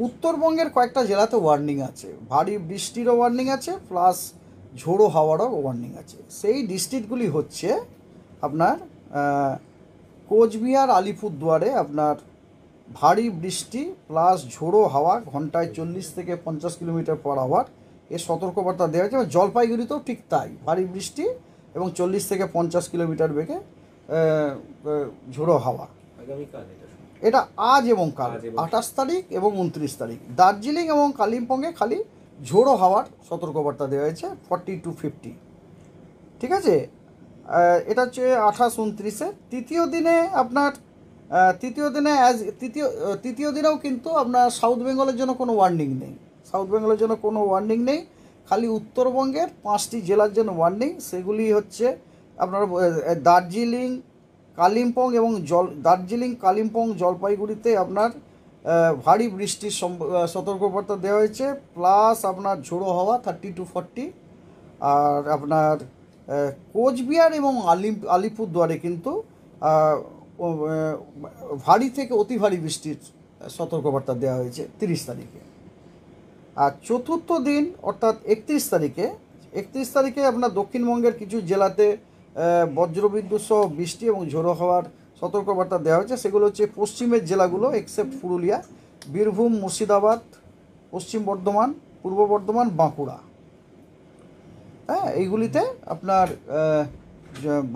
উত্তরবঙ্গের কয়েকটা জেলাতে ওয়ার্নিং আছে, ভারী বৃষ্টিরও ওয়ার্নিং আছে, প্লাস ঝোড়ো হাওয়ারও ওয়ার্নিং আছে। সেই ডিস্ট্রিক্টগুলি হচ্ছে আপনার কোচবিহার, আলিপুরদুয়ারে আপনার ভারী বৃষ্টি প্লাস ঝোড়ো হাওয়া ঘন্টায় 40 থেকে 50 কিলোমিটার পার আওয়ার এর সতর্কবার্তা দেওয়া হয়েছে। এবং জলপাইগুড়িতেও ঠিক তাই, ভারী বৃষ্টি এবং 40 থেকে 50 কিলোমিটার বেগে ঝোড়ো হাওয়া। এটা আজ এবং কাল 28 তারিখ এবং 29 তারিখ। দার্জিলিং এবং কালিম্পংয়ে খালি ঝোড়ো হাওয়ার সতর্কবার্তা দেওয়া হয়েছে 40 to 50। ঠিক আছে, এটা হচ্ছে 28-29-এ। তৃতীয় দিনে আপনার তৃতীয় দিনেও কিন্তু আপনার সাউথ বেঙ্গলের জন্য কোনো ওয়ার্নিং নেই। সাউথ বেঙ্গলের জন্য কোনো ওয়ার্নিং নেই, খালি উত্তরবঙ্গের 5টি জেলার জন্য ওয়ার্নিং। সেগুলি হচ্ছে আপনার দার্জিলিং, কালিম্পং এবং দার্জিলিং, কালিম্পং, জলপাইগুড়িতে আপনার ভারী বৃষ্টির সতর্কবার্তা দেওয়া হয়েছে, প্লাস আপনার ঝোড়ো হাওয়া 30 to 40। আর আপনার কোচবিহার এবং আলিপুরদুয়ারে কিন্তু ভারী থেকে অতি ভারী বৃষ্টির সতর্কবার্তা দেওয়া হয়েছে 30 তারিখে। আর চতুর্থ দিন অর্থাৎ 31 তারিখে আপনার দক্ষিণবঙ্গের কিছু জেলাতে বজ্রবিদ্যুৎ সহ বৃষ্টি এবং ঝোড়ো হাওয়ার সতর্কবার্তা দেওয়া হয়েছে। সেগুলো হচ্ছে পশ্চিমের জেলাগুলো এক্সেপ্ট পুরুলিয়া, বীরভূম, মুর্শিদাবাদ, পশ্চিম বর্ধমান, পূর্ব বর্ধমান, বাঁকুড়া। হ্যাঁ, এইগুলিতে আপনার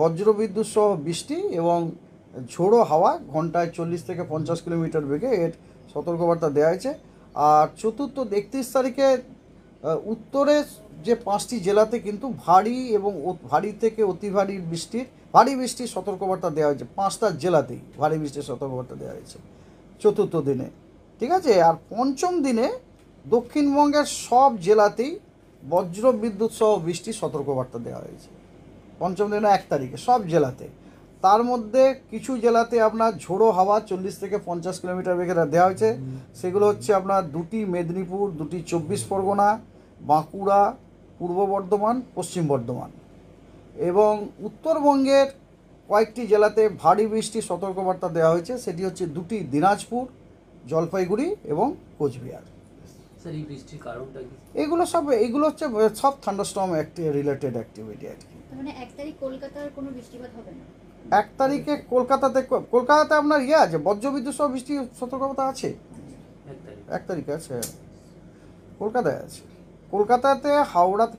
বজ্রবিদ্যুৎ সহ বৃষ্টি এবং ঝোড়ো হাওয়া ঘন্টায় 40 থেকে 50 কিলোমিটার বেগে এর সতর্কবার্তা দেওয়া হয়েছে। আর চতুর্থ 31 তারিখে উত্তরে যে 5টি জেলাতে কিন্তু ভারী এবং ভারী থেকে অতি ভারী বৃষ্টির সতর্কবার্তা দেওয়া হয়েছে। 5টা জেলাতেই ভারী বৃষ্টির সতর্কবার্তা দেওয়া হয়েছে চতুর্থ দিনে। ঠিক আছে, আর পঞ্চম দিনে দক্ষিণবঙ্গের সব জেলাতেই বজ্রবিদ্যুৎ সহ বৃষ্টির সতর্কবার্তা দেওয়া হয়েছে পঞ্চম দিনে 1 তারিখে সব জেলাতে। তার মধ্যে কিছু জেলাতে আপনার ঝোড়ো হাওয়া 40 থেকে 50 কিলোমিটার বেগে দেওয়া হয়েছে। সেগুলো হচ্ছে আপনার 2টি মেদিনীপুর, 2টি 24 পরগনা, বাঁকুড়া, পূর্ব বর্ধমান, পশ্চিম বর্ধমান। এবং উত্তরবঙ্গের কয়েকটি জেলাতে ভারী বৃষ্টির সতর্কবার্তা দেওয়া হয়েছে, সেটি হচ্ছে 2টি দিনাজপুর, জলপাইগুড়ি এবং কোচবিহার। স্যার, এই বৃষ্টির কারণটা কি? এগুলো হচ্ছে সব থান্ডারস্টর্ম রিলেটেড অ্যাক্টিভিটি আর কি। মানে 1 তারিখ কলকাতার কোনো বৃষ্টিপাত হবে না? 1 তারিখে কলকাতাতে আপনার আছে বজ্রবিদ্যুৎ সহ বৃষ্টির সতর্কতা আছে। 1 তারিখে আছে, কলকাতায় আছে। কলকাতাতে, হাওড়াতে,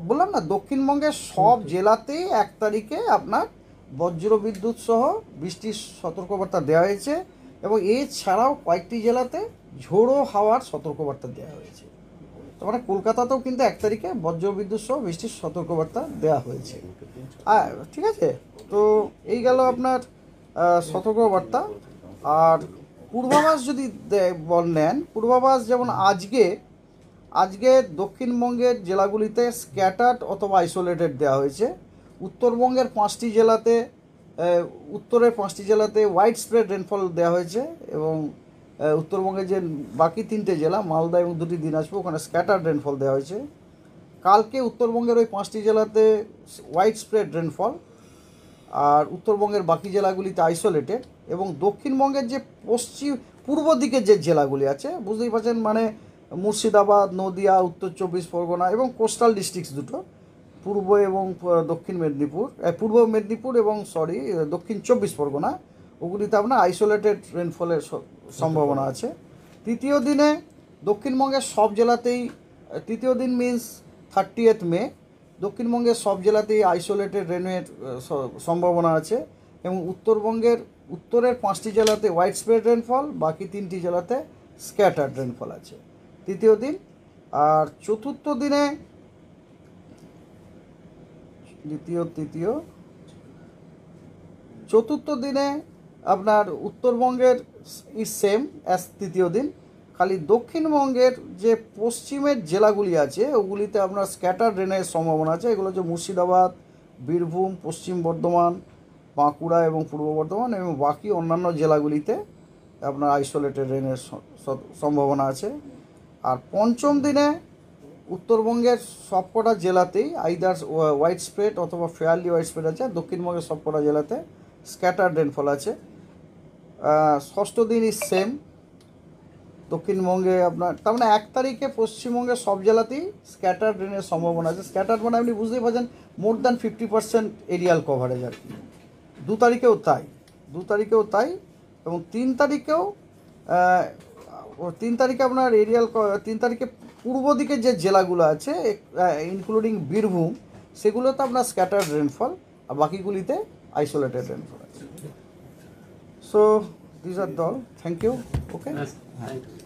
বললাম না, দক্ষিণবঙ্গের সব জেলাতেই 1 তারিখে আপনার বজ্রবিদ্যুৎ সহ বৃষ্টির সতর্কবার্তা দেওয়া হয়েছে। এবং এছাড়াও কয়েকটি জেলাতে ঝোড়ো হাওয়ার সতর্কবার্তা দেওয়া হয়েছে। তার মানে কলকাতাতেও কিন্তু 1 তারিখে বজ্রবিদ্যুৎ সহ বৃষ্টির সতর্কবার্তা দেওয়া হয়েছে। ঠিক আছে, তো এই গেল আপনার সতর্কবার্তা। আর পূর্বাভাস যদি নেন, পূর্বাভাস যেমন আজকে দক্ষিণবঙ্গের জেলাগুলিতে স্ক্যাটার্ড অথবা আইসোলেটেড দেওয়া হয়েছে। উত্তরবঙ্গের 5টি জেলাতে, উত্তরের 5টি জেলাতে ওয়াইড স্প্রেড রেনফল দেওয়া হয়েছে। এবং উত্তরবঙ্গের যে বাকি 3টে জেলা, মালদা এবং 2টি দিনাজপুর, ওখানে স্ক্যাটার্ড রেনফল দেওয়া হয়েছে। কালকে উত্তরবঙ্গের ওই 5টি জেলাতে ওয়াইড স্প্রেড রেনফল, আর উত্তরবঙ্গের বাকি জেলাগুলিতে আইসোলেটেড। এবং দক্ষিণবঙ্গের যে পূর্ব দিকের যে জেলাগুলি আছে, বুঝতেই পারছেন, মানে মুর্শিদাবাদ, নদিয়া, উত্তর 24 পরগনা এবং কোস্টাল ডিস্ট্রিক্টস দুটো, পূর্ব এবং দক্ষিণ মেদিনীপুর, পূর্ব মেদিনীপুর এবং দক্ষিণ 24 পরগনা, ওগুলিতে আপনার আইসোলেটেড রেনফলের সম্ভাবনা আছে। তৃতীয় দিনে দক্ষিণবঙ্গের সব জেলাতেই, তৃতীয় দিন মিন্স 30th মে, দক্ষিণবঙ্গের সব জেলাতেই আইসোলেটেড রেনের সম্ভাবনা আছে। এবং উত্তরের 5টি জেলাতে ওয়াইড স্প্রেড রেনফল, বাকি 3টি জেলাতে স্ক্যাটার্ড রেনফল আছে তৃতীয় দিন। আর চতুর্থ দিনে চতুর্থ দিনে আপনার উত্তরবঙ্গের ইজ সেম অ্যাজ তৃতীয় দিন, খালি দক্ষিণবঙ্গের যে পশ্চিমের জেলাগুলি আছে ওগুলিতে আপনার স্ক্যাটার রেনের সম্ভাবনা আছে। এগুলো হচ্ছে মুর্শিদাবাদ, বীরভূম, পশ্চিম বর্ধমান, বাঁকুড়া এবং পূর্ব বর্ধমান, এবং বাকি অন্যান্য জেলাগুলিতে আপনার আইসোলেটেড রেনের সম্ভাবনা আছে। আর পঞ্চম দিনে উত্তরবঙ্গের সবকটা জেলাতেই আইদার ওয়াইড স্প্রেড অথবা ফেয়ারলি ওয়াইড স্প্রেড আছে। দক্ষিণবঙ্গের সবকটা জেলাতে স্ক্যাটার্ড রেনফল আছে। ষষ্ঠ দিন ইজ সেম। দক্ষিণবঙ্গে আপনার তার মানে 1 তারিখে পশ্চিমবঙ্গের সব জেলাতেই স্ক্যাটার রেনের সম্ভাবনা আছে। স্ক্যাটার মানে আপনি বুঝতেই পারছেন মোর দ্যান 50% এরিয়াল কভারেজ আর কি। 2 তারিখেও তাই, 2 তারিখেও তাই, এবং 3 তারিখেও 3 তারিখে আপনার এরিয়াল 3 তারিখে পূর্ব দিকে যে জেলাগুলো আছে ইনক্লুডিং বীরভূম, সেগুলোতে আপনার স্ক্যাটার রেনফল, আর বাকিগুলিতে আইসোলেটেড রেনফল আছে। So this are all, thank you, okay. Thank you.